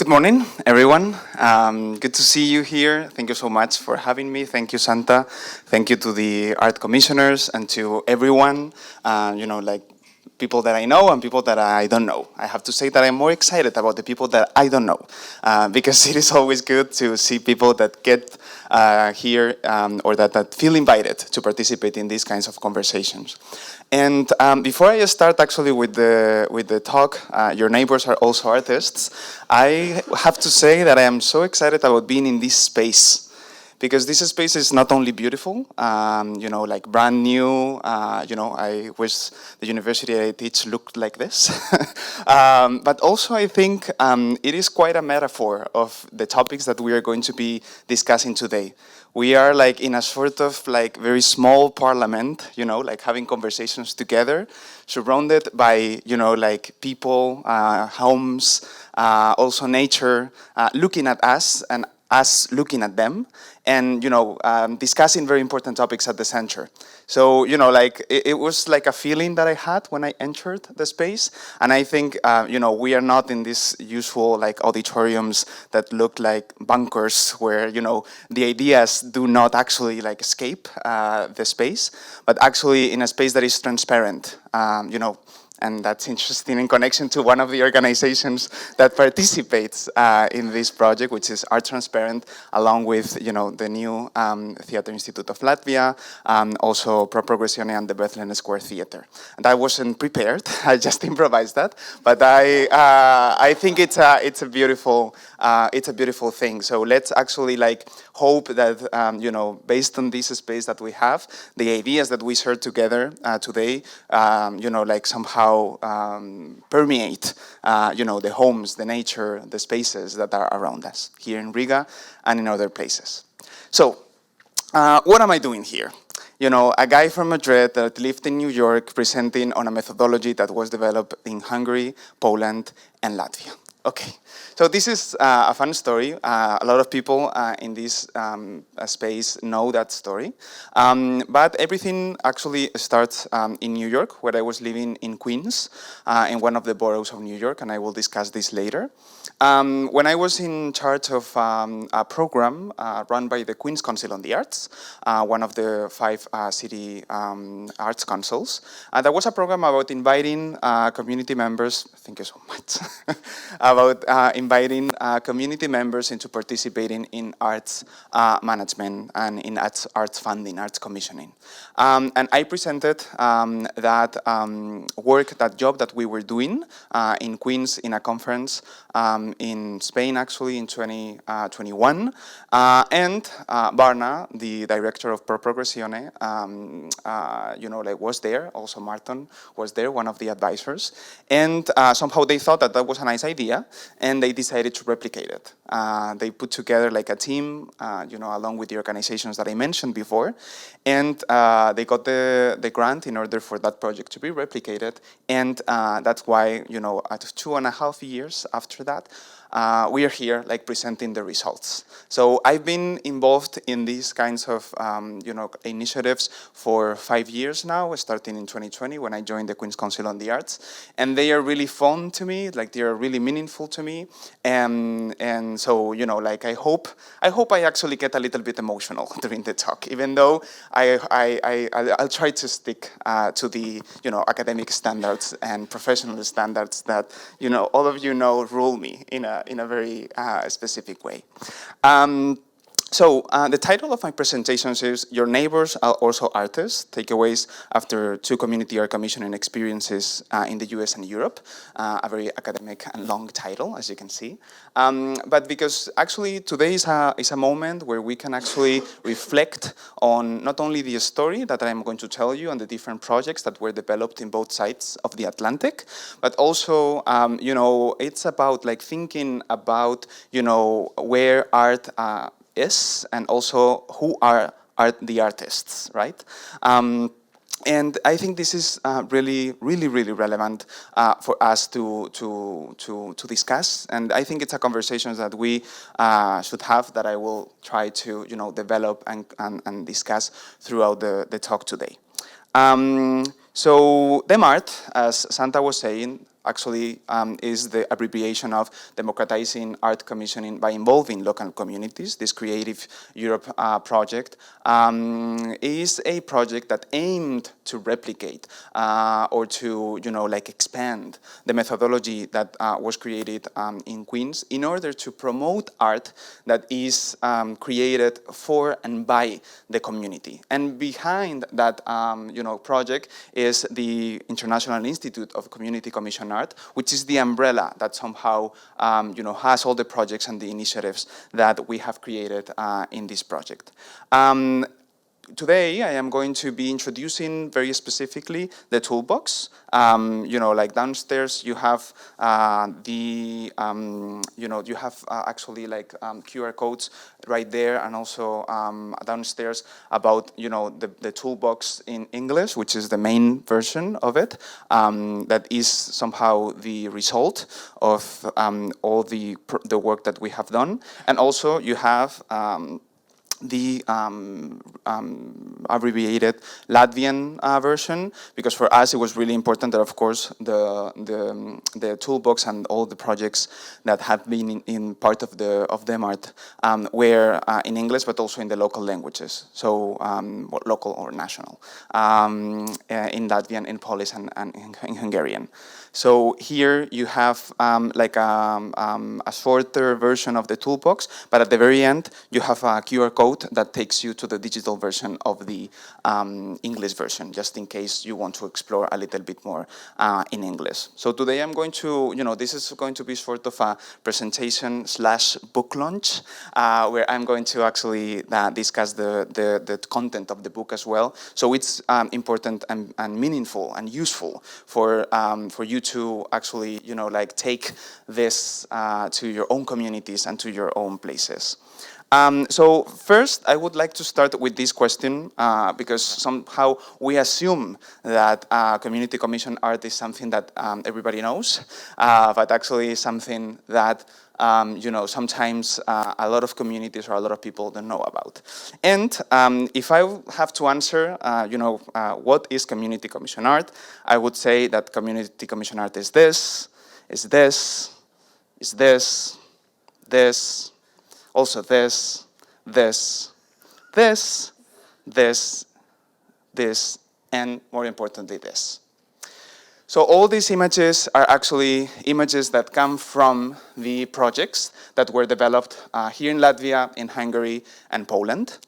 Good morning, everyone. Good to see you here. Thank you so much for having me. Thank you, Santa. Thank you to the art commissioners and to everyone, like people that I know and people that I don't know. I have to say that I'm more excited about the people that I don't know, because it is always good to see people that get here or that feel invited to participate in these kinds of conversations. And before I start actually with the talk, your neighbors are also artists, I have to say that I am so excited about being in this space. Because this space is not only beautiful, like brand new, I wish the university I teach looked like this. But also I think it is quite a metaphor of the topics that we are going to be discussing today. We are like in a sort of like very small parliament, like having conversations together, surrounded by, like people, homes, also nature, looking at us and us looking at them, and discussing very important topics at the center. So it was like a feeling that I had when I entered the space, and I think we are not in these usual like auditoriums that look like bunkers where the ideas do not actually like escape the space, but actually in a space that is transparent. And that's interesting in connection to one of the organizations that participates in this project, which is Art Transparent, along with the new Theatre Institute of Latvia, also Pro Progressione and the Bethlehem Square Theatre. And I wasn't prepared; I just improvised that. But I think it's a beautiful thing. So let's actually like hope that based on this space that we have, the ideas that we share together today, like somehow permeate, the homes, the nature, the spaces that are around us here in Riga and in other places. So, what am I doing here? A guy from Madrid that lived in New York presenting on a methodology that was developed in Hungary, Poland, and Latvia. Okay, so this is a fun story. A lot of people in this space know that story. But everything actually starts in New York, where I was living in Queens, in one of the boroughs of New York, and I will discuss this later. When I was in charge of a program run by the Queens Council on the Arts, one of the 5 city arts councils, there was a program about inviting community members, thank you so much, about inviting community members into participating in arts management and in arts funding, arts commissioning. And I presented that work, that job that we were doing in Queens in a conference in Spain, actually, in 2021. And Barna, the director of Pro Progressione, was there. Also Mārtiņš was there, one of the advisors. And somehow they thought that was a nice idea, and they decided to replicate it. They put together like a team, along with the organizations that I mentioned before, and they got the grant in order for that project to be replicated. And that's why, at 2.5 years after that, we are here like presenting the results. So I've been involved in these kinds of initiatives for 5 years now, starting in 2020 when I joined the Queen's Council on the Arts, and they are really fun to me, like they are really meaningful to me, and so I hope I actually get a little bit emotional during the talk, even though I'll try to stick to the academic standards and professional standards that all of rule me in a very specific way. So the title of my presentation is Your Neighbors Are Also Artists, Takeaways After 2 Community Art Commissioning Experiences in the US and Europe. A very academic and long title, as you can see. But because actually today is a moment where we can actually reflect on not only the story that I'm going to tell you and the different projects that were developed in both sides of the Atlantic, but also, it's about like thinking about, where art is, and also who are the artists, right? And I think this is really relevant for us to discuss. And I think it's a conversation that we should have, that I will try to develop and discuss throughout the talk today. So DemArt, as Santa was saying, actually is the abbreviation of democratizing art commissioning by involving local communities. This Creative Europe project is a project that aimed to replicate or to, like expand the methodology that was created in Queens in order to promote art that is created for and by the community. And behind that, project is the International Institute of Community Commission Art, which is the umbrella that somehow, has all the projects and the initiatives that we have created in this project. Today, I am going to be introducing very specifically the toolbox. Like downstairs, you have you have actually like QR codes right there, and also downstairs about the toolbox in English, which is the main version of it. That is somehow the result of all the work that we have done, and also you have the abbreviated Latvian version, because for us it was really important that, of course, the toolbox and all the projects that have been in part of DemArt were in English, but also in the local languages, so local or national, in Latvian, in Polish, and in Hungarian. So here you have like a shorter version of the toolbox, but at the very end you have a QR code that takes you to the digital version of the English version, just in case you want to explore a little bit more in English. So today I'm going to, this is going to be sort of a presentation / book launch, where I'm going to actually discuss the content of the book as well. So it's important and meaningful and useful for you to actually, like take this to your own communities and to your own places. So first, I would like to start with this question, because somehow we assume that community commission art is something that everybody knows, but actually something that sometimes a lot of communities or a lot of people don't know about. And if I have to answer, what is community commission art, I would say that community commission art is this, is this, is this, this, also this, this, this, this, this, and more importantly, this. So all these images are actually images that come from the projects that were developed here in Latvia, in Hungary, and Poland.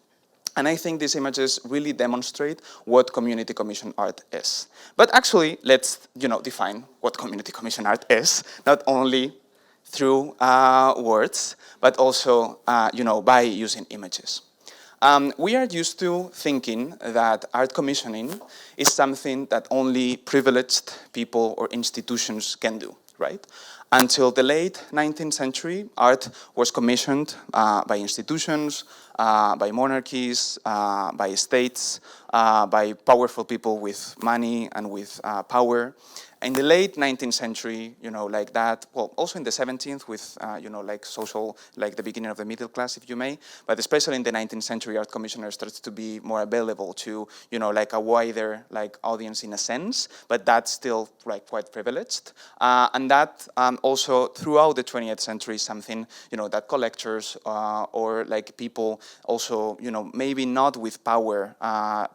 And I think these images really demonstrate what community commission art is. But actually, let's define what community commission art is, not only through words, but also by using images. We are used to thinking that art commissioning is something that only privileged people or institutions can do, right? Until the late 19th century, art was commissioned by institutions, by monarchies, by states, by powerful people with money and with power. In the late 19th century, like that, well, also in the 17th with, like social, like the beginning of the middle class, if you may, but especially in the 19th century, art commissioners started to be more available to, like a wider, like audience in a sense, but that's still like quite privileged. And that also throughout the 20th century, something, that collectors or like people also, maybe not with power,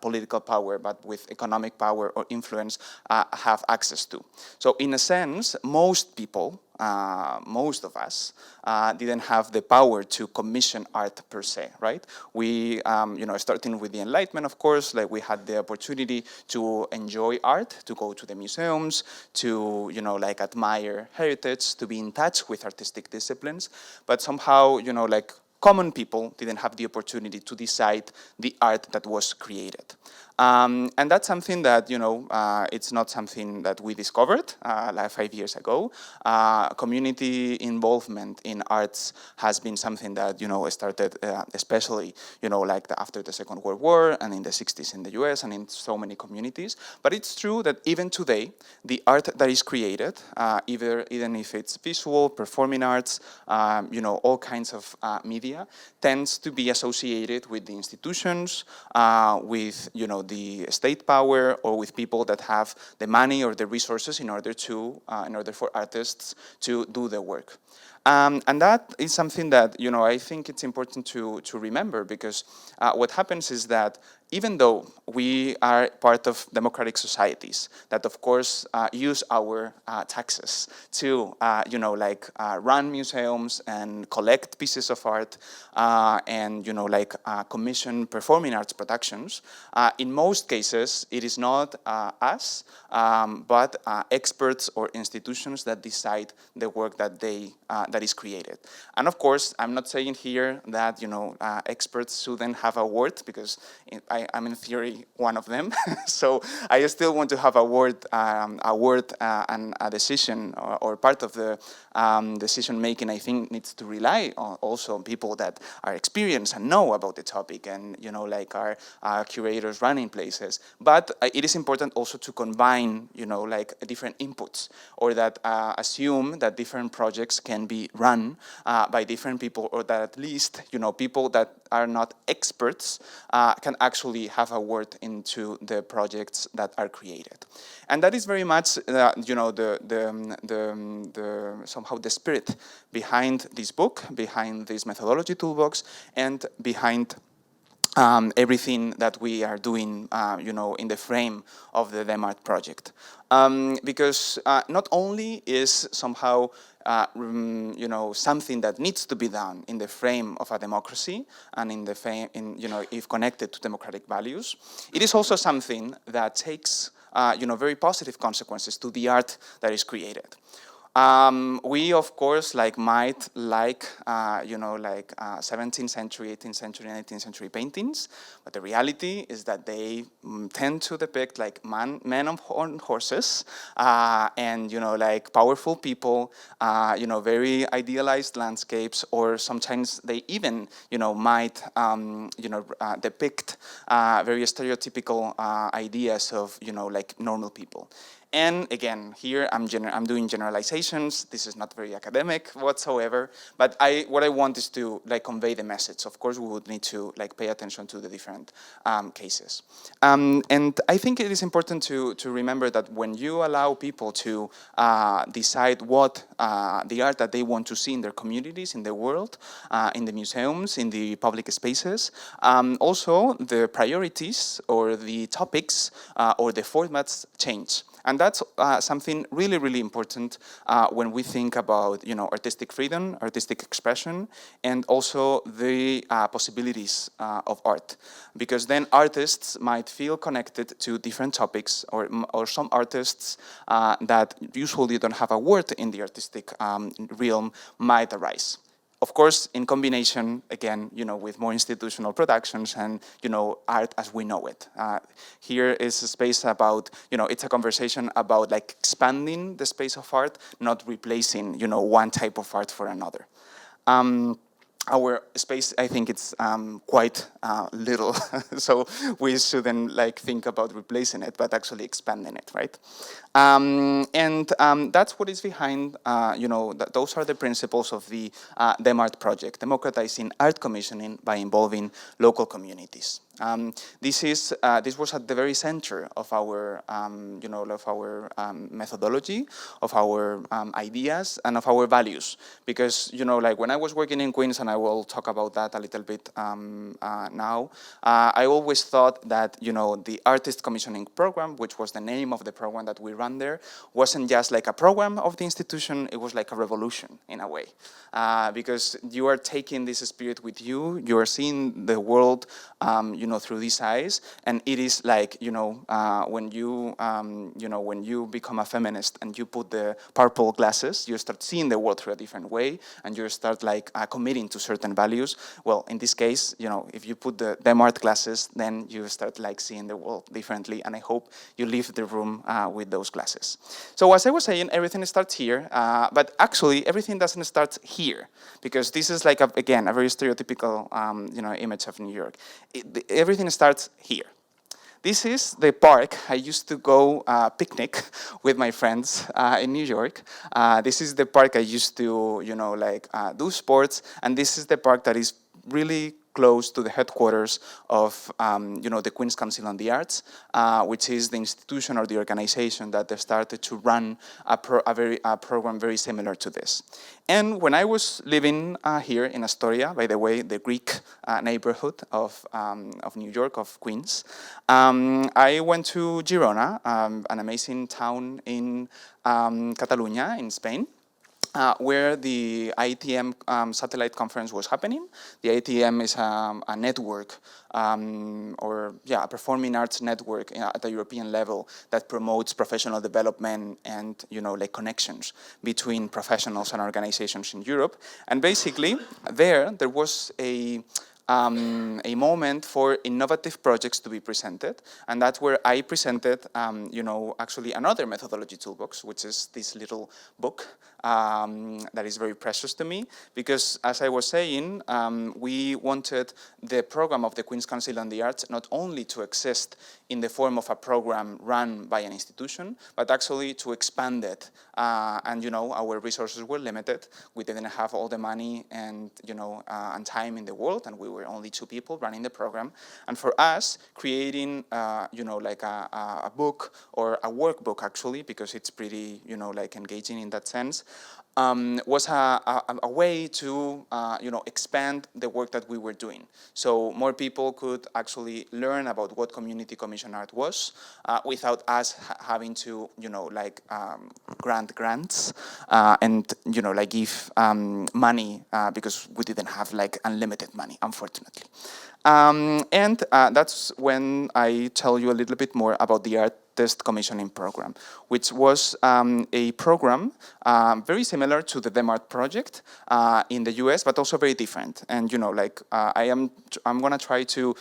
political power, but with economic power or influence have access to. So in a sense, most people, most of us, didn't have the power to commission art per se, right? We, starting with the Enlightenment, of course, like we had the opportunity to enjoy art, to go to the museums, to, like admire heritage, to be in touch with artistic disciplines, but somehow, like common people didn't have the opportunity to decide the art that was created. And that's something that, it's not something that we discovered like 5 years ago. Community involvement in arts has been something that, started especially, like after the Second World War and in the 60s in the US and in so many communities. But it's true that even today, the art that is created, even if it's visual, performing arts, all kinds of media, Latvia tends to be associated with the institutions, with the state power, or with people that have the money or the resources in order for artists to do their work. And that is something that I think it's important to remember, because what happens is that even though we are part of democratic societies that, of course, use our taxes to, run museums and collect pieces of art and, commission performing arts productions, in most cases, it is not us, but experts or institutions that decide the work that that is created. And of course, I'm not saying here that experts shouldn't have a word, because I'm in theory one of them. So I still want to have a word and a decision, or part of the decision making. I think needs to rely on also people that are experienced and know about the topic, and are curators running places. But it is important also to combine different inputs, or that assume that different projects can be run by different people, or that at least people that are not experts can actually have a word into the projects that are created. And that is very much somehow the spirit behind this book, behind this methodology toolbox, and behind everything that we are doing, in the frame of the DemArt project. Because not only is somehow something that needs to be done in the frame of a democracy and in the frame, if connected to democratic values, it is also something that takes, very positive consequences to the art that is created. We, of course, might 17th century, 18th century, 19th century paintings, but the reality is that they tend to depict men on horses, and powerful people, very idealized landscapes, or sometimes they even might depict very stereotypical ideas of normal people. And again, here I'm doing generalizations. This is not very academic whatsoever, but what I want is to convey the message. Of course, we would need to pay attention to the different cases. And I think it is important to remember that when you allow people to decide what the art that they want to see in their communities, in the world, in the museums, in the public spaces, also the priorities or the topics or the formats change. And that's something really, really important when we think about, artistic freedom, artistic expression, and also the possibilities of art. Because then artists might feel connected to different topics, or some artists that usually don't have a word in the artistic realm might arise. Of course, in combination, again, with more institutional productions and, art as we know it. Here is a space about, it's a conversation about expanding the space of art, not replacing, one type of art for another. Our space, I think it's quite little, so we shouldn't think about replacing it, but actually expanding it, right? And that's what is behind, those are the principles of the DemArt project, democratizing art commissioning by involving local communities. This was at the very center of our, methodology, of our ideas, and of our values. Because, when I was working in Queens, and I will talk about that a little bit now, I always thought that, the artist commissioning program, which was the name of the program that we ran there, wasn't just a program of the institution, it was a revolution in a way. Because you are taking this spirit with you, you are seeing the world, through these eyes, and it is when you become a feminist and you put the purple glasses, you start seeing the world through a different way, and you start committing to certain values. Well, in this case, if you put the DemArt glasses, then you start seeing the world differently, and I hope you leave the room with those glasses. So as I was saying, everything starts here, but actually everything doesn't start here, because this is again, a very stereotypical image of New York. Everything starts here. this is the park I used to go picnic with my friends in New York. This is the park I used to, do sports, and this is the park that is really close to the headquarters of, the Queen's Council on the Arts, which is the institution or the organization that they started to run a program very similar to this. And when I was living here in Astoria, by the way, the Greek neighborhood of New York, of Queens, I went to Girona, an amazing town in Catalonia, in Spain. Where the ITM satellite conference was happening. The ITM is a network, a performing arts network at the European level that promotes professional development and, connections between professionals and organizations in Europe. And basically, there was a moment for innovative projects to be presented, and that's where I presented, actually another methodology toolbox, which is this little book that is very precious to me, because as I was saying, we wanted the program of the Queen's Council on the Arts not only to exist in the form of a program run by an institution, but actually to expand it. And our resources were limited. We didn't have all the money and and time in the world, and we were only 2 people running the program. And for us, creating a book or a workbook actually, because it's pretty engaging in that sense, was a way to expand the work that we were doing. So more people could actually learn about what community commission art was without us having to grant grants and give money because we didn't have unlimited money, unfortunately. And that's when I tell you a little bit more about the Artist Commissioning Program, which was a program very similar to the DemArt project in the US, but also very different. And I'm gonna try to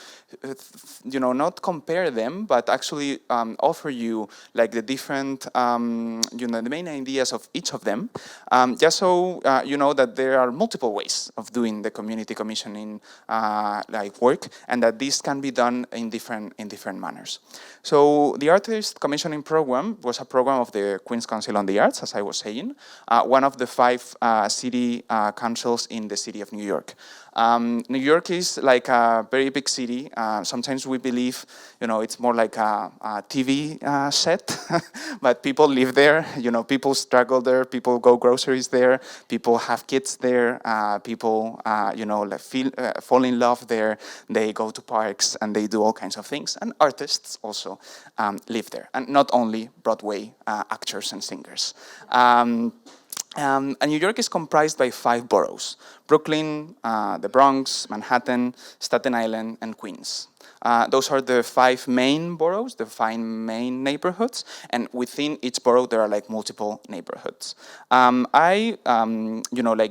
not compare them, but actually offer you the different the main ideas of each of them, just so you know that there are multiple ways of doing the community commissioning work, and that this can be done in different manners. So the Artist Commissioning Program was a program of the Queen's Council on the Arts, as I was saying, one of the 5 city councils in the city of New York. New York is like a very big city. Sometimes we believe, it's more like a TV set, but people live there. People struggle there. People go groceries there. People have kids there. People, fall in love there. They go to parks and they do all kinds of things. And artists also live there, and not only Broadway actors and singers. And New York is comprised by 5 boroughs: Brooklyn, the Bronx, Manhattan, Staten Island, and Queens. Those are the 5 main boroughs, the 5 main neighborhoods, and within each borough there are multiple neighborhoods.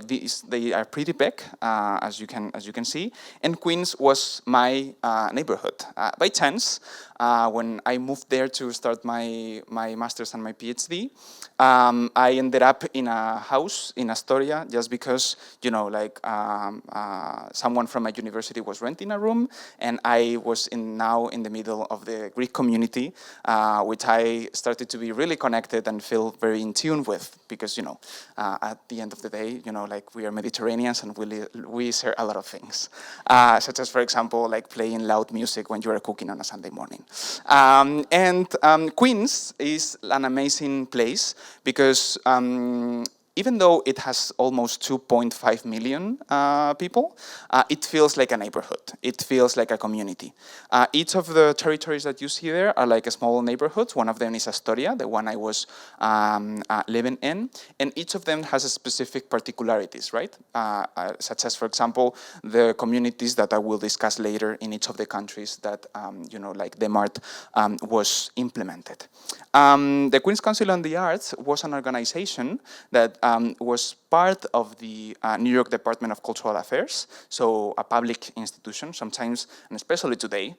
These, they are pretty big, as you can see. And Queens was my neighborhood. By chance, when I moved there to start my master's and my PhD, I ended up in a house in Astoria just because someone from my university was renting a room, and I was now in the middle of the Greek community, which I started to be really connected and feel very in tune with, because at the end of the day, we are Mediterraneans and we share a lot of things, such as, for example, playing loud music when you are cooking on a Sunday morning. Queens is an amazing place because even though it has almost 2.5 million people, it feels like a neighborhood. It feels like a community. Each of the territories that you see there are small neighborhoods. One of them is Astoria, the one I was living in, and each of them has a specific particularities, right? Such as, for example, the communities that I will discuss later in each of the countries that, DemArt was implemented. The Queen's Council on the Arts was an organization that was part of the New York Department of Cultural Affairs, so a public institution. Sometimes, and especially today,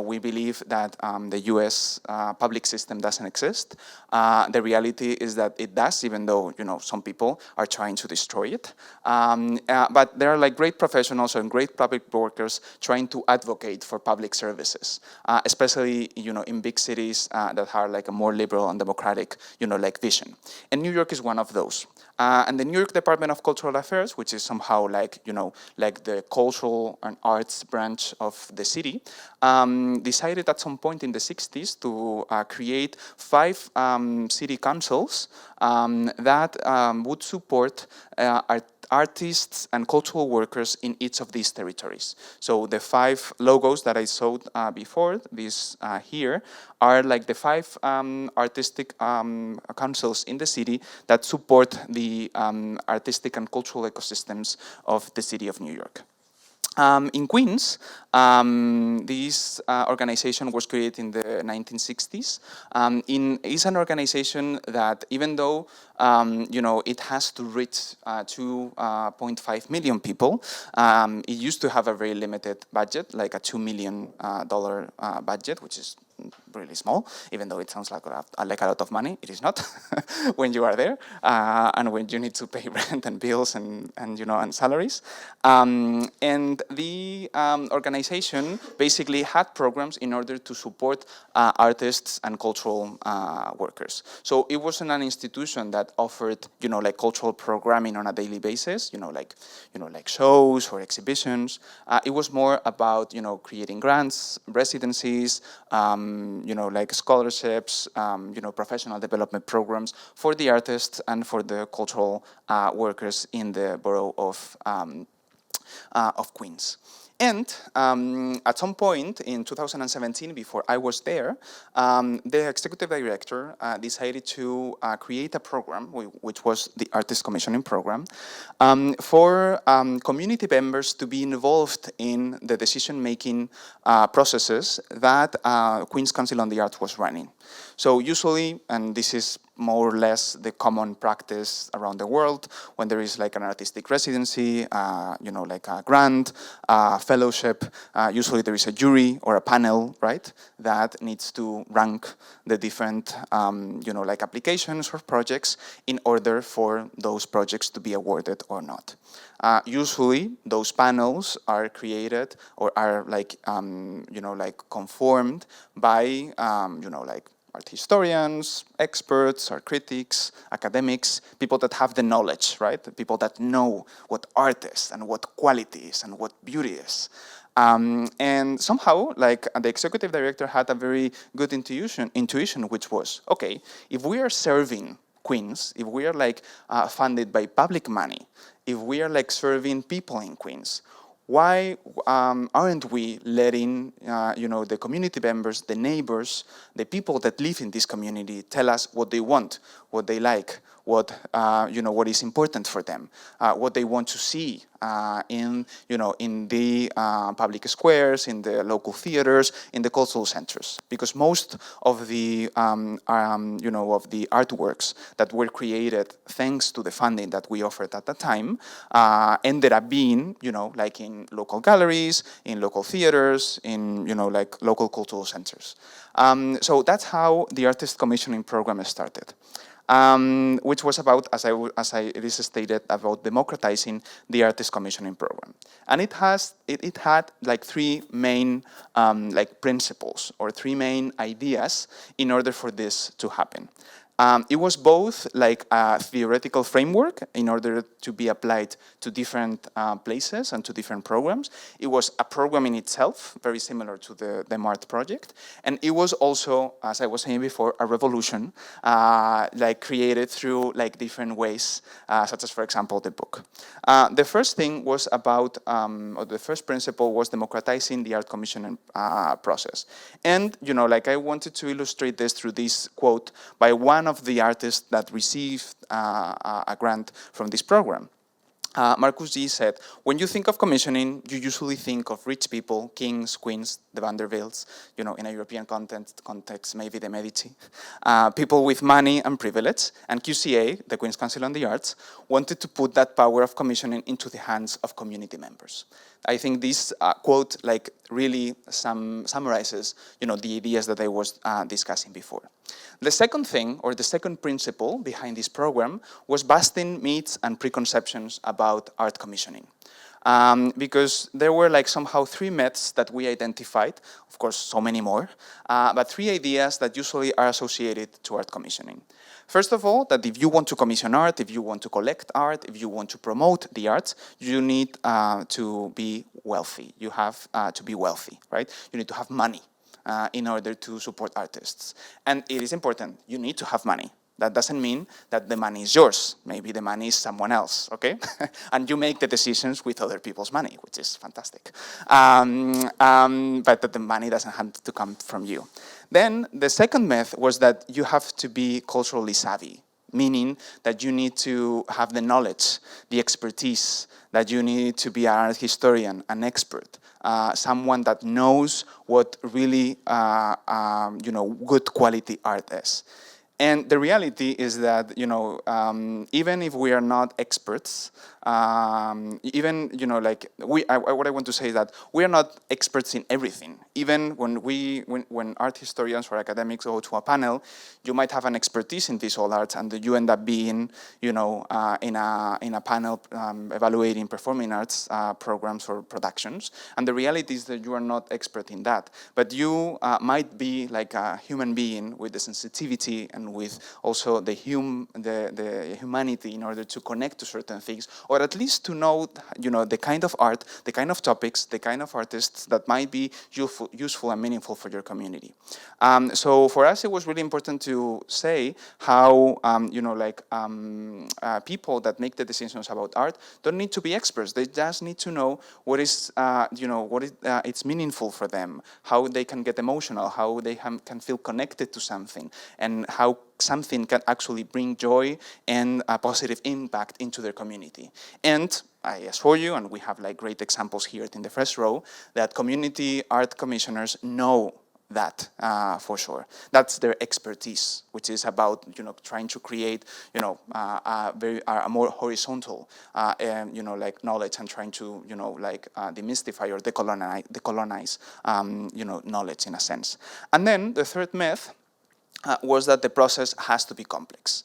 we believe that the U.S. Public system doesn't exist. The reality is that it does, even though some people are trying to destroy it. But there are like great professionals and great public workers trying to advocate for public services, especially in big cities that are like a more liberal and democratic like vision. And New York is one of those. And the New York Department of Cultural Affairs, which is somehow like the cultural and arts branch of the city, decided at some point in the 60s to create 5 city councils that would support artists and cultural workers in each of these territories. So the 5 logos that I showed before, these here, are like the 5 artistic councils in the city that support the artistic and cultural ecosystems of the city of New York. In Queens, this organization was created in the 1960s. It's an organization that, even though it has to reach 2.5 million people, it used to have a very limited budget, like a $2 million budget, which is really small, even though it sounds like a lot of money. It is not when you are there, and when you need to pay rent and bills and salaries. And the organization basically had programs in order to support artists and cultural workers. So it wasn't an institution that offered like cultural programming on a daily basis, like shows or exhibitions. It was more about creating grants, residencies, like scholarships, professional development programs for the artists and for the cultural workers in the borough of Queens. And at some point in 2017, before I was there, the executive director decided to create a program, which was the Artist Commissioning Program, for community members to be involved in the decision-making processes that Queens Council on the Arts was running. So usually, and this is more or less the common practice around the world, when there is like an artistic residency, like a grant, fellowship, usually there is a jury or a panel, right, that needs to rank the different, like applications or projects in order for those projects to be awarded or not. Usually, those panels are created or are like, like conformed by, like art historians, experts, art critics, academics, people that have the knowledge, right? The people that know what art is and what quality is and what beauty is. And somehow, like the executive director had a very good intuition, which was, okay, if we are serving Queens, if we are like funded by public money, if we are like serving people in Queens, why aren't we letting, the community members, the neighbors, the people that live in this community tell us what they want, what they like, what is important for them, what they want to see in the public squares, in the local theaters, in the cultural centers, because most of the of the artworks that were created thanks to the funding that we offered at the time ended up being like in local galleries, in local theaters, in like local cultural centers. So that's how the Artist Commissioning Program started. Which was about, as it is stated, about democratizing the Artist Commissioning Program. And it had like 3 main like principles or 3 main ideas in order for this to happen. It was both like a theoretical framework in order to be applied to different places and to different programs. It was a program in itself, very similar to the DemArt project. And it was also, as I was saying before, a revolution like created through like different ways, such as, for example, the book. The first thing was about, or the first principle was democratizing the art commissioning process. And, like I wanted to illustrate this through this quote by one of the artists that received a grant from this program. Marcuse said, when you think of commissioning, you usually think of rich people, kings, queens, the Vanderbilts, you know, in a European context, maybe the Medici, people with money and privilege. And QCA, the Queen's Council on the Arts, wanted to put that power of commissioning into the hands of community members. I think this quote like really summarizes, you know, the ideas that I was discussing before. The second thing, or the second principle behind this program, was busting myths and preconceptions about art commissioning. Because there were like somehow three myths that we identified, of course so many more, but three ideas that usually are associated to art commissioning. First of all, that if you want to commission art, if you want to collect art, if you want to promote the arts, you need to be wealthy. You have to be wealthy, right? You need to have money in order to support artists. And it is important, you need to have money. That doesn't mean that the money is yours. Maybe the money is someone else, okay? And you make the decisions with other people's money, which is fantastic. But that the money doesn't have to come from you. Then the second myth was that you have to be culturally savvy, meaning that you need to have the knowledge, the expertise, that you need to be an art historian, an expert, someone that knows what really you know, good quality art is. And the reality is that, you know, even if we are not experts, even, you know, like, what I want to say is that we are not experts in everything. Even when art historians or academics go to a panel, you might have an expertise in visual arts, and you end up being, you know, in a panel evaluating performing arts programs or productions. And the reality is that you are not expert in that, but you might be like a human being with the sensitivity and with also the humanity in order to connect to certain things, or at least to know, you know, the kind of art, the kind of topics, the kind of artists that might be useful and meaningful for your community. So for us, it was really important to say how, you know, like people that make the decisions about art don't need to be experts. They just need to know what is, you know, what is, it's meaningful for them, how they can get emotional, how they can feel connected to something, and how something can actually bring joy and a positive impact into their community. And I assure you, and we have like great examples here in the first row, that community art commissioners know that for sure. That's their expertise, which is about, you know, trying to create, you know, a more horizontal, you know, like knowledge, and trying to, you know, like demystify or decolonize, you know, knowledge in a sense. And then the third myth was that the process has to be complex.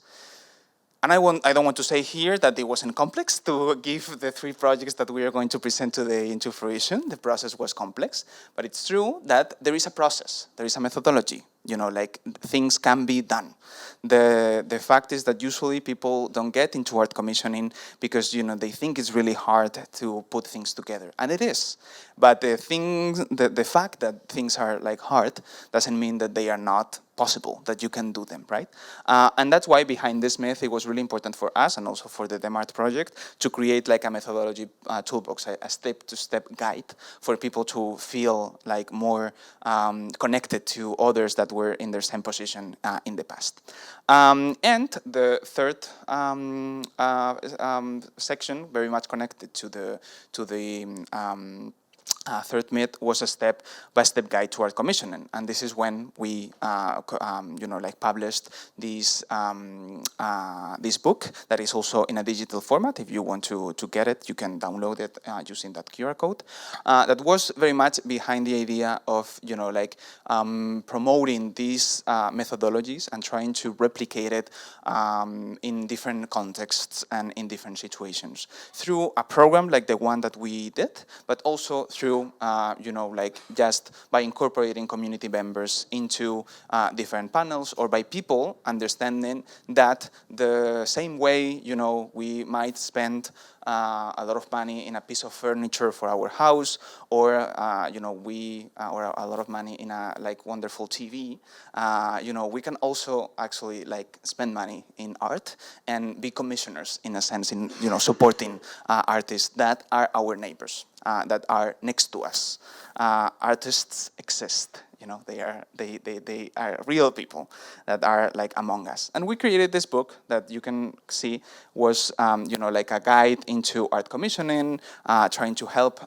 And I don't want to say here that it wasn't complex to give the three projects that we are going to present today into fruition. The process was complex, but it's true that there is a process, there is a methodology, you know, like things can be done. The fact is that usually people don't get into art commissioning because, you know, they think it's really hard to put things together, and it is. But the fact that things are like hard doesn't mean that they are not possible, that you can do them, right? And that's why behind this myth, it was really important for us and also for the DemArt project to create like a methodology toolbox, a step-to-step guide for people to feel like more connected to others that were in their same position in the past. And the third section, very much connected to the third myth, was a step-by-step guide to art commissioning, and this is when we, you know, like published this this book that is also in a digital format. If you want to get it, you can download it using that QR code. That was very much behind the idea of, you know, like promoting these methodologies and trying to replicate it in different contexts and in different situations through a program like the one that we did, but also through, you know, like just by incorporating community members into different panels, or by people understanding that the same way, you know, we might spend a lot of money in a piece of furniture for our house, or you know, or a lot of money in a like wonderful TV. You know, we can also actually like spend money in art and be commissioners in a sense, in, you know, supporting artists that are our neighbors, that are next to us. Artists exist. You know, they are real people that are like among us. And we created this book that you can see was, you know, like a guide into art commissioning, trying to help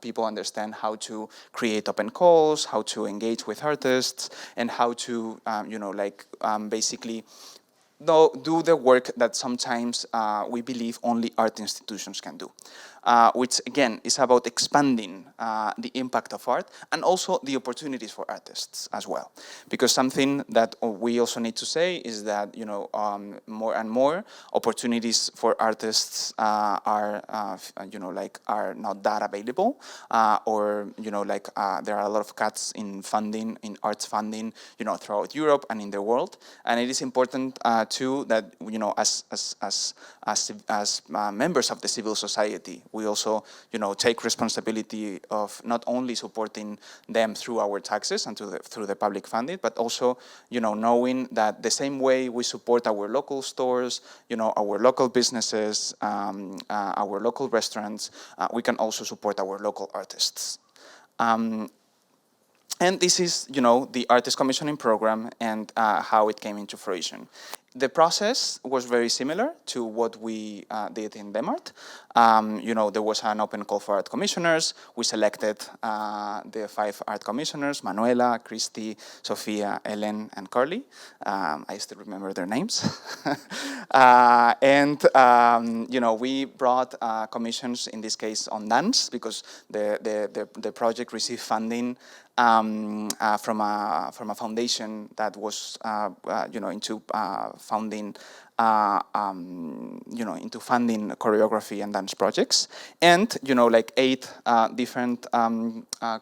people understand how to create open calls, how to engage with artists, and how to, you know, like basically do the work that sometimes we believe only art institutions can do. Which again is about expanding the impact of art and also the opportunities for artists as well. Because something that we also need to say is that, you know, more and more opportunities for artists are, you know, like are not that available, or, you know, like there are a lot of cuts in funding, in arts funding, you know, throughout Europe and in the world. And it is important too that, you know, as members of the civil society, we also, you know, take responsibility of not only supporting them through our taxes and through the public funding, but also, you know, knowing that the same way we support our local stores, you know, our local businesses, our local restaurants, we can also support our local artists. And this is, you know, the artist commissioning program and how it came into fruition. The process was very similar to what we did in DemArt. You know, there was an open call for art commissioners. We selected the 5 art commissioners: Manuela, Christy, Sofia, Ellen, and Carly. I still remember their names. You know, we brought commissions, in this case on dance, because the project received funding from a foundation that was, you know, into funding, you know, into funding choreography and dance projects. And, you know, like 8 different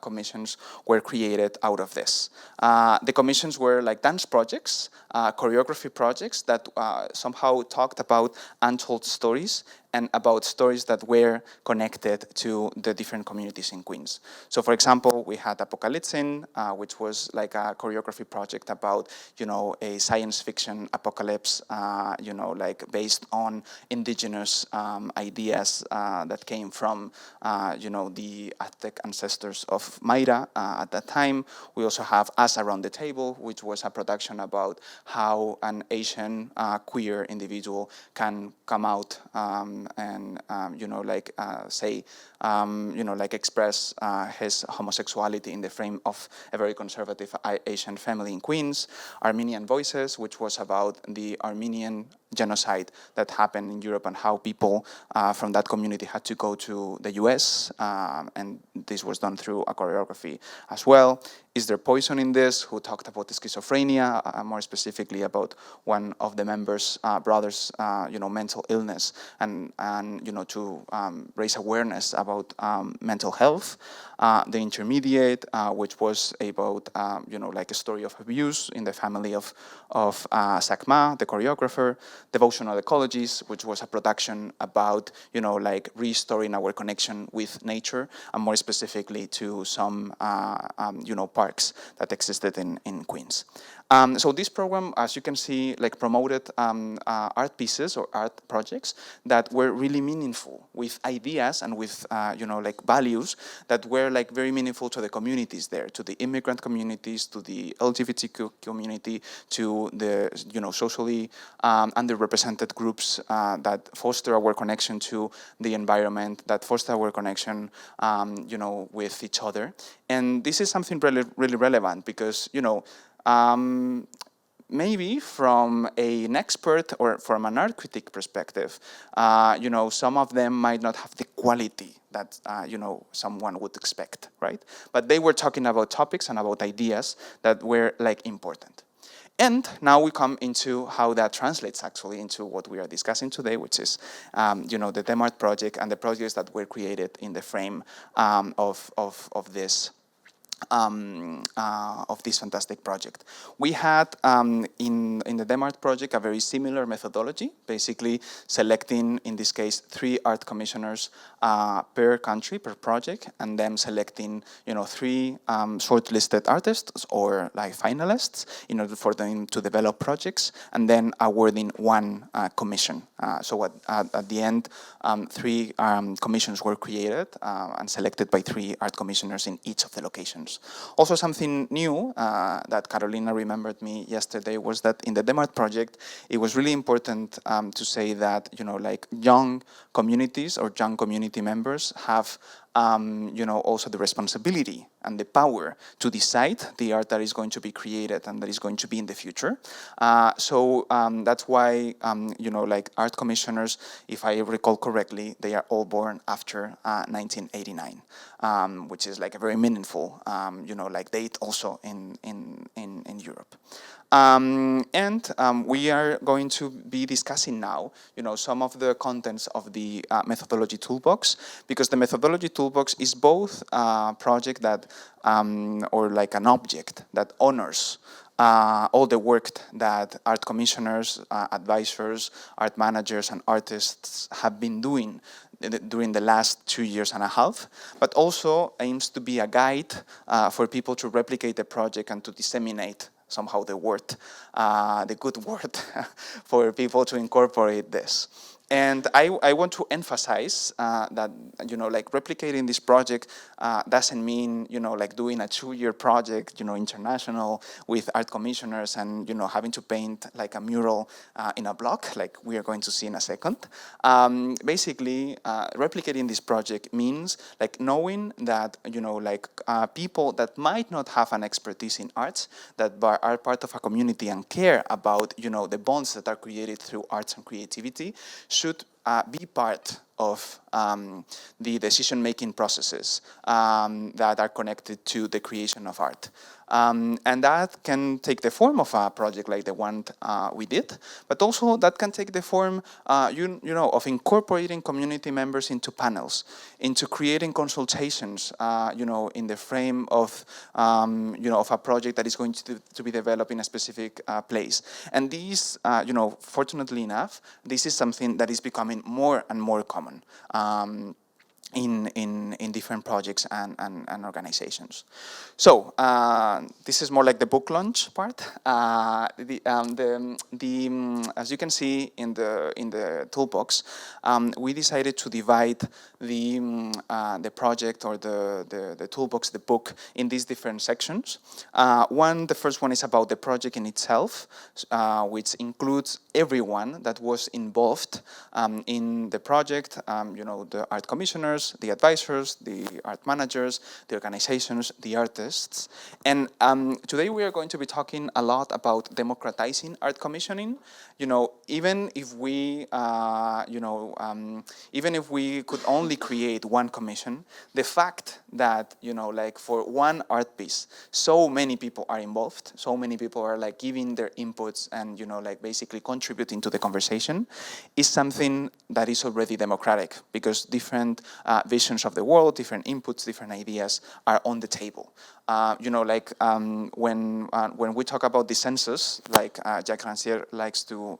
commissions were created out of this. The commissions were like dance projects, choreography projects that somehow talked about untold stories and about stories that were connected to the different communities in Queens. So, for example, we had Apocalypsin, which was like a choreography project about, you know, a science fiction apocalypse, you know, like based on indigenous ideas that came from, you know, the Aztec ancestors of Mayra at that time. We also have Us Around the Table, which was a production about how an Asian queer individual can come out and you know, like say, you know, like express his homosexuality in the frame of a very conservative Asian family in Queens. Armenian Voices, which was about the Armenian genocide that happened in Europe and how people from that community had to go to the US, and this was done through a choreography as well. Is There Poison in This, who talked about schizophrenia, more specifically about one of the members' brothers, you know, mental illness, and you know, to raise awareness about mental health. The Intermediate, which was about, you know, like a story of abuse in the family of Sakma, the choreographer. Devotional Ecologies, which was a production about, you know, like restoring our connection with nature, and more specifically to some, you know, parks that existed in Queens. So this program, as you can see, like promoted art pieces or art projects that were really meaningful, with ideas and with, you know, like values that were like very meaningful to the communities there, to the immigrant communities, to the LGBTQ community, to the, you know, socially underrepresented groups that foster our connection to the environment, that foster our connection, you know, with each other. And this is something really, really relevant because, you know, maybe from an expert or from an art critic perspective, you know, some of them might not have the quality that, you know, someone would expect, right? But they were talking about topics and about ideas that were like important. And now we come into how that translates actually into what we are discussing today, which is, you know, the DemArt project and the projects that were created in the frame of this fantastic project. We had in the DemArt project a very similar methodology, basically selecting, in this case, 3 art commissioners per country, per project, and then selecting, you know, 3 shortlisted artists or like finalists in order for them to develop projects, and then awarding 1 commission. So at the end, 3 commissions were created and selected by 3 art commissioners in each of the locations conversations. Also, something new that Carolina remembered me yesterday was that in the DemArt project, it was really important to say that, like young communities or young community members have also the responsibility and the power to decide the art that is going to be created and that is going to be in the future. So that's why, like art commissioners, if I recall correctly, they are all born after 1989, which is like a very meaningful, like date also in Europe. We are going to be discussing now, some of the contents of the methodology toolbox, because the methodology toolbox is both a project that, or like an object that honors all the work that art commissioners, advisors, art managers, and artists have been doing during the last 2.5 years, but also aims to be a guide for people to replicate the project and to disseminate somehow the word, the good word, for people to incorporate this. And I want to emphasize that, like replicating this project doesn't mean, like doing a 2-year project, international with art commissioners and, having to paint like a mural in a block, like we are going to see in a second. Basically, replicating this project means like knowing that, like people that might not have an expertise in arts, that are part of a community and care about, the bonds that are created through arts and creativity, should be part of the decision-making processes that are connected to the creation of art. And that can take the form of a project like the one we did, but also that can take the form, of incorporating community members into panels, into creating consultations, in the frame of, of a project that is going to be developed in a specific place. And these, fortunately enough, this is something that is becoming more and more common. In different projects and organizations. So this is more like the book launch part. As you can see in the toolbox, we decided to divide the project or the toolbox, the book, in these different sections. The first one is about the project in itself, which includes everyone that was involved in the project, the art commissioners, the advisors, the art managers, the organizations, the artists. And today we are going to be talking a lot about democratizing art commissioning. Even if we, even if we could only create one commission, the fact that, like for one art piece, so many people are involved, so many people are like giving their inputs and, like basically contributing to the conversation, is something that is already democratic, because different visions of the world, different inputs, different ideas are on the table. When we talk about the census, like Jacques Rancière likes to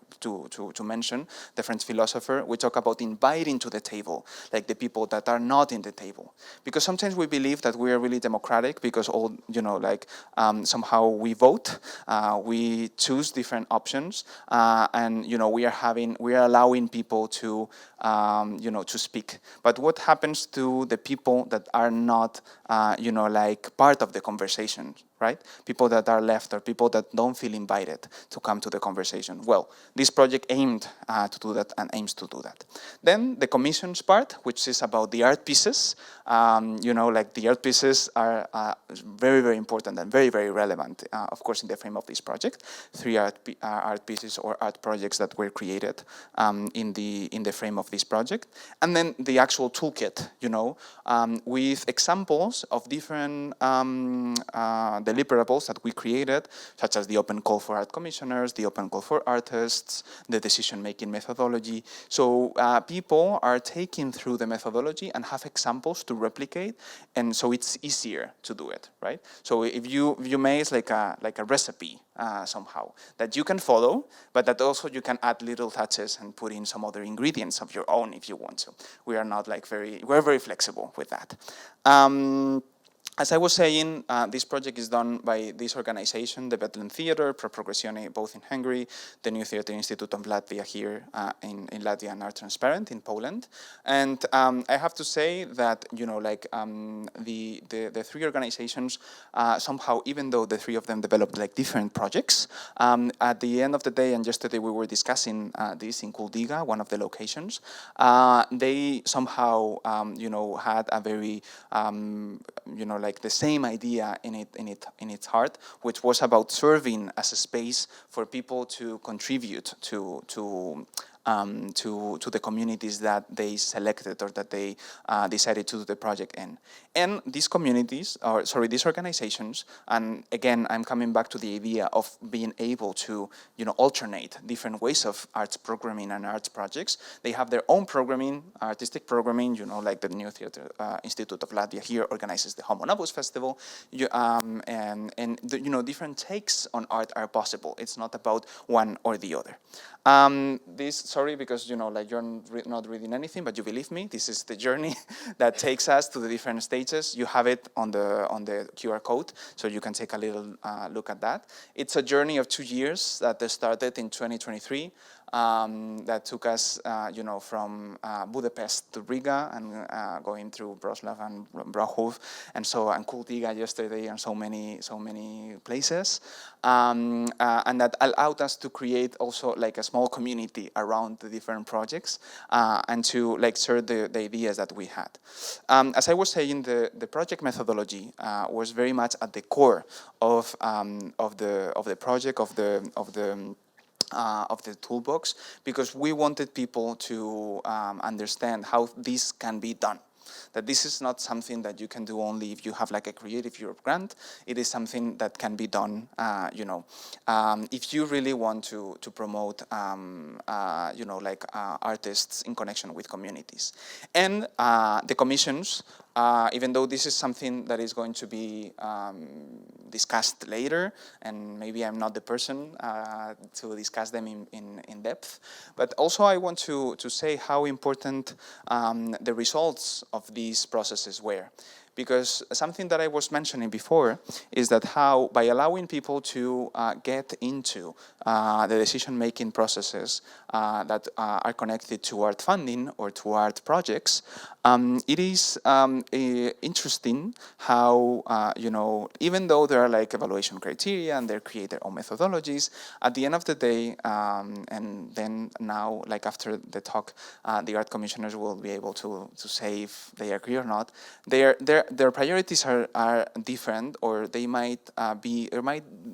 mention, the French philosopher, we talk about inviting to the table, like the people that are not in the table. Because sometimes we believe that we are really democratic because all, somehow we vote, we choose different options, and we are allowing people to to speak. But what happens to the people that are not like part of the conversation, right? People that are left or people that don't feel invited to come to the conversation. Well, this project aimed to do that and aims to do that. Then the commissions part, which is about the art pieces. Like the art pieces are very, very important and very, very relevant, of course, in the frame of this project. 3 art pieces or art projects that were created in the frame of this project. And then the actual toolkit, with examples of different deliverables that we created, such as the open call for art commissioners, the open call for artists, the decision-making methodology. So people are taking through the methodology and have examples to replicate, and so it's easier to do it, right? So if you may, it's like a recipe somehow that you can follow, but that also you can add little touches and put in some other ingredients of your own if you want to. We are not like we're very flexible with that. As I was saying, this project is done by this organization, the Valtuen Theatre, Pro Progressione, both in Hungary, the New Theatre Institute of Latvia here in Latvia, and Art Transparent in Poland. And I have to say that, you know, like the three organizations somehow, even though the three of them developed like different projects, at the end of the day, and yesterday we were discussing this in Kuldiga, one of the locations, they somehow, you know, had a very, you know, like the same idea in its heart, which was about serving as a space for people to contribute to the communities that they selected or that they decided to do the project in. And these communities, or sorry, these organizations, and again, I'm coming back to the idea of being able to, you know, alternate different ways of arts programming and arts projects. They have their own programming, artistic programming, you know, like the New Theatre Institute of Latvia here organizes the Humanities Festival, and the, you know, different takes on art are possible. It's not about one or the other. Sorry, because, you know, like you're not reading anything, but you believe me, this is the journey that takes us to the different stages. You have it on the QR code, so you can take a little look at that. It's a journey of 2 years that started in 2023. That took us, you know, from Budapest to Riga and going through Wrocław and Brahov and Kuldiga yesterday and so many places, and that allowed us to create also like a small community around the different projects and to like share the ideas that we had. As I was saying, the project methodology was very much at the core of the project of the toolbox, because we wanted people to understand how this can be done. That this is not something that you can do only if you have like a Creative Europe grant. It is something that can be done, you know, if you really want to promote, you know, like artists in connection with communities. And the commissions, even though this is something that is going to be discussed later, and maybe I'm not the person to discuss them in depth, but also I want to say how important the results of these processes were. Because something that I was mentioning before is that how, by allowing people to get into the decision-making processes that are connected to art funding or to art projects, it is interesting how, you know, even though there are like evaluation criteria and they create their own methodologies, at the end of the day, and then now, like after the talk, the art commissioners will be able to say if they agree or not, their priorities are different, or they might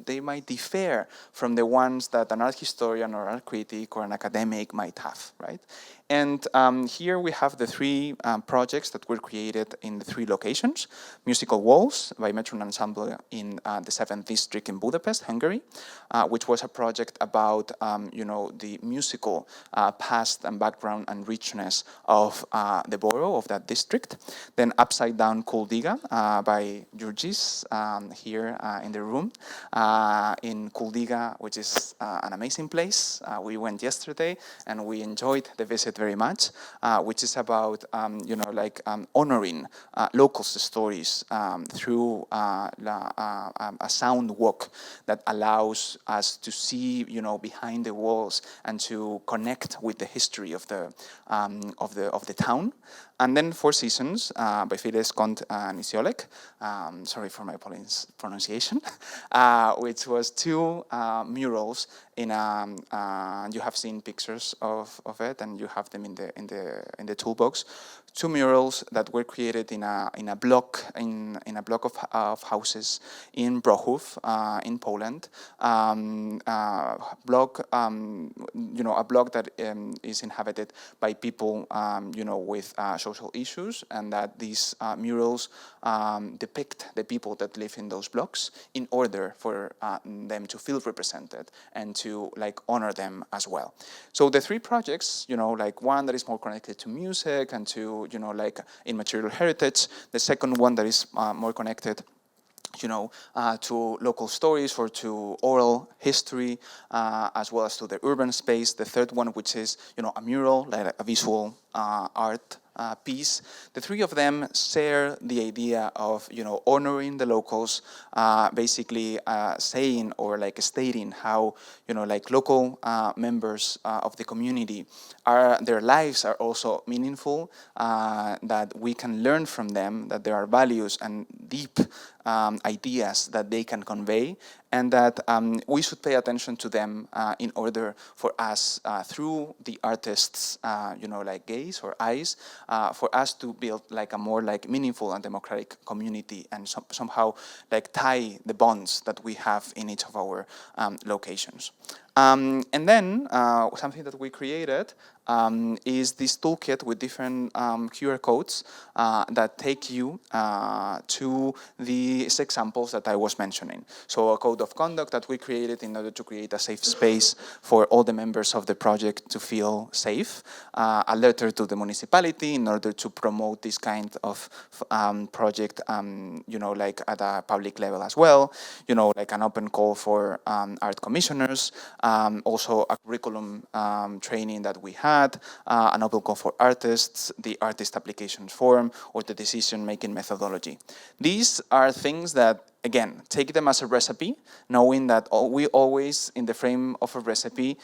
they might differ from the ones that an art historian or art critic or an academic might have, right? And here we have the three projects that were created in the three locations. Musical Walls by Metron Ensemble in the 7th District in Budapest, Hungary, which was a project about, you know, the musical past and background and richness of the borough of that district. Then Upside Down Kuldiga by Jurgis here in the room in Kuldiga, which is an amazing place. We went yesterday and we enjoyed the visit very much, which is about, you know, like honoring local stories through a sound walk that allows us to see, you know, behind the walls and to connect with the history of the town. And then Four Seasons by Fides Kont Nisiolek, sorry for my pronunciation, which was two murals in you have seen pictures of it, and you have them in the toolbox. Two murals that were created in a block of houses in Brahov in Poland. You know, a block that is inhabited by people, you know, with social issues, and that these murals depict the people that live in those blocks in order for them to feel represented and to like honor them as well. So the three projects, you know, like one that is more connected to music and to, you know, like immaterial heritage. The second one that is more connected, you know, to local stories or to oral history, as well as to the urban space. The third one, which is, you know, a mural, like a visual art piece, the three of them share the idea of, honoring the locals, basically saying or like stating how, like local members of the community their lives are also meaningful, that we can learn from them, that there are values and deep ideas that they can convey, and that we should pay attention to them in order for us, through the artists, like gaze or eyes, for us to build like a more like meaningful and democratic community, and somehow like tie the bonds that we have in each of our locations. And then something that we created is this toolkit with different QR codes that take you to these examples that I was mentioning. So a code of conduct that we created in order to create a safe space for all the members of the project to feel safe, a letter to the municipality in order to promote this kind of project, like at a public level as well, like an open call for art commissioners, also a curriculum training that we had, an open call for artists, the artist application form, or the decision-making methodology. These are things that, again, take them as a recipe, knowing that we always, in the frame of a recipe,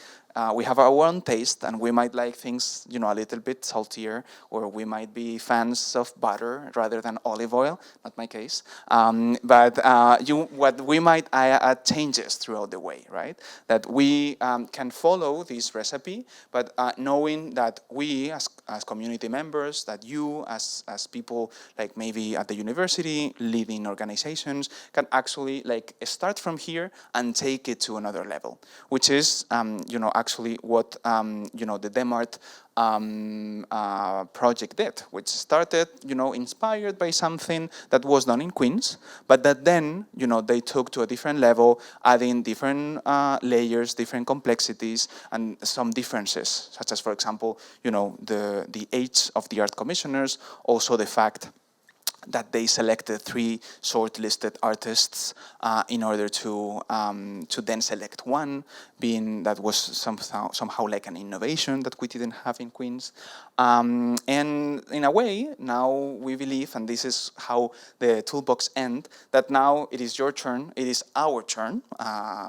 we have our own taste, and we might like things, a little bit saltier, or we might be fans of butter rather than olive oil. Not my case. But what we might add changes throughout the way, right? That we can follow this recipe, but knowing that we, as community members, that you, as people, like maybe at the university, leading organizations, can actually like start from here and take it to another level, which is, actually what, the DemArt project did, which started, inspired by something that was done in Queens, but that then, they took to a different level, adding different layers, different complexities, and some differences, such as, for example, the age of the art commissioners, also the fact that they selected 3 shortlisted artists in order to then select one, being that was somehow like an innovation that we didn't have in Queens. And in a way, now we believe, and this is how the toolbox ends, that now it is your turn, it is our turn,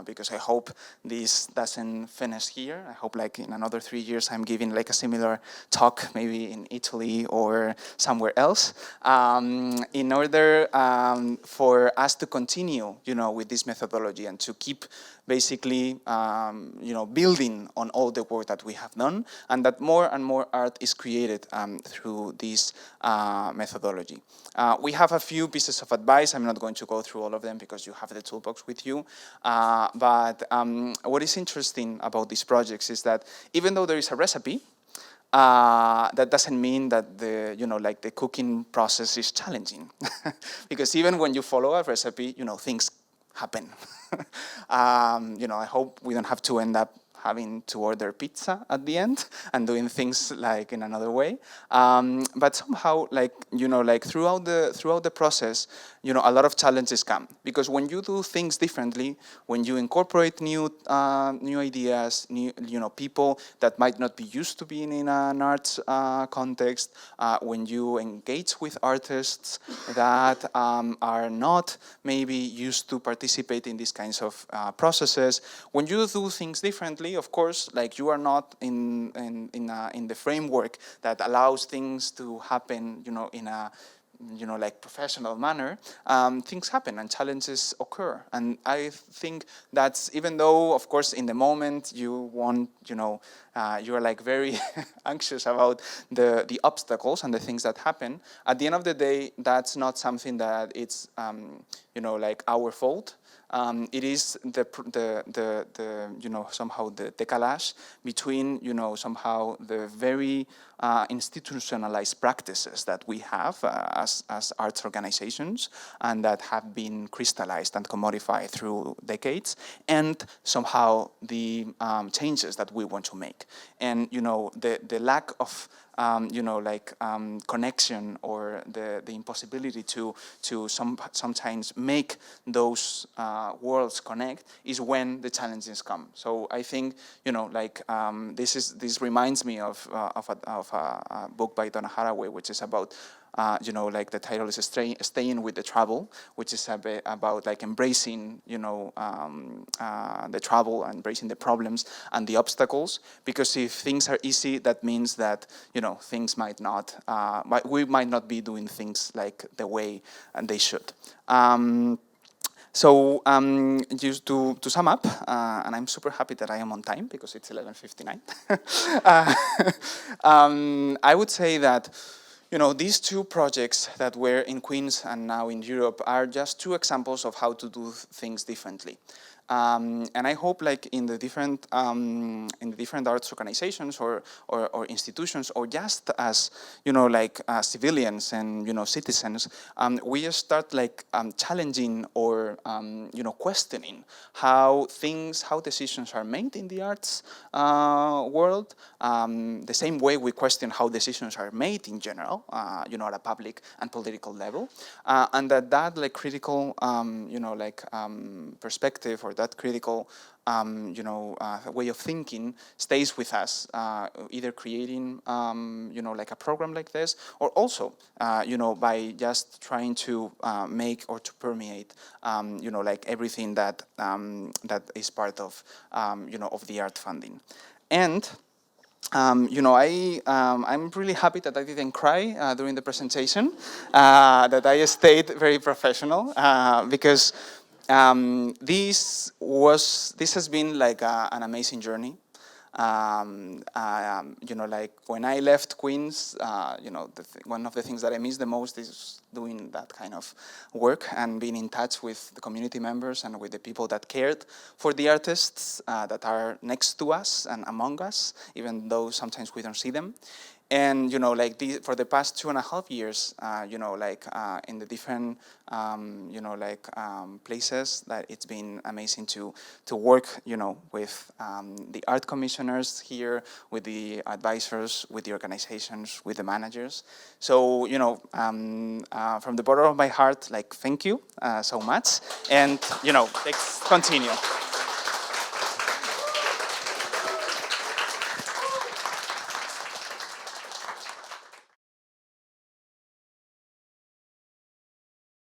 because I hope this doesn't finish here. I hope like in another 3 years I'm giving like a similar talk, maybe in Italy or somewhere else, in order for us to continue, with this methodology and to keep basically, building on all the work that we have done, and that more and more art is created through this methodology. We have a few pieces of advice. I'm not going to go through all of them because you have the toolbox with you. But what is interesting about these projects is that even though there is a recipe, that doesn't mean that the cooking process is challenging, because even when you follow a recipe, things happen. I hope we don't have to end up having to order pizza at the end and doing things like in another way. But somehow, throughout the process, a lot of challenges come, because when you do things differently, when you incorporate new ideas, new people that might not be used to being in an arts context, when you engage with artists that are not maybe used to participate in these kinds of processes, when you do things differently, of course, like you are not in the framework that allows things to happen, in a like professional manner, things happen and challenges occur. And I think that's, even though, of course, in the moment you want, you're like very anxious about the obstacles and the things that happen, at the end of the day, that's not something that it's, like our fault. It is somehow the decalage between, somehow the very institutionalized practices that we have as arts organizations, and that have been crystallized and commodified through decades, and somehow the changes that we want to make. And the lack of connection, or the impossibility to sometimes make those worlds connect is when the challenges come. So I think this reminds me of a book by Donna Haraway, which is about the title is Staying with the Trouble, which is about embracing the trouble, embracing the problems and the obstacles, because if things are easy, that means that things might not, we might not be doing things like the way they should. So just to sum up, and I'm super happy that I am on time because it's 11:59. I would say that these two projects that were in Queens and now in Europe are just two examples of how to do things differently. And I hope, in the different arts organizations or institutions, or just as civilians and citizens, we start challenging or questioning how decisions are made in the arts world. The same way we question how decisions are made in general, at a public and political level, and that critical perspective, or that critical way of thinking stays with us, either creating a program like this, or also by just trying to make or to permeate everything that is part of of the art funding. And I'm really happy that I didn't cry during the presentation, that I stayed very professional, because this has been an amazing journey. When I left Queens, one of the things that I miss the most is doing that kind of work and being in touch with the community members and with the people that cared for the artists that are next to us and among us, even though sometimes we don't see them. And for the past 2.5 years, in the different places, that it's been amazing to work with the art commissioners here, with the advisors, with the organizations, with the managers. So from the bottom of my heart, thank you so much, and let's continue.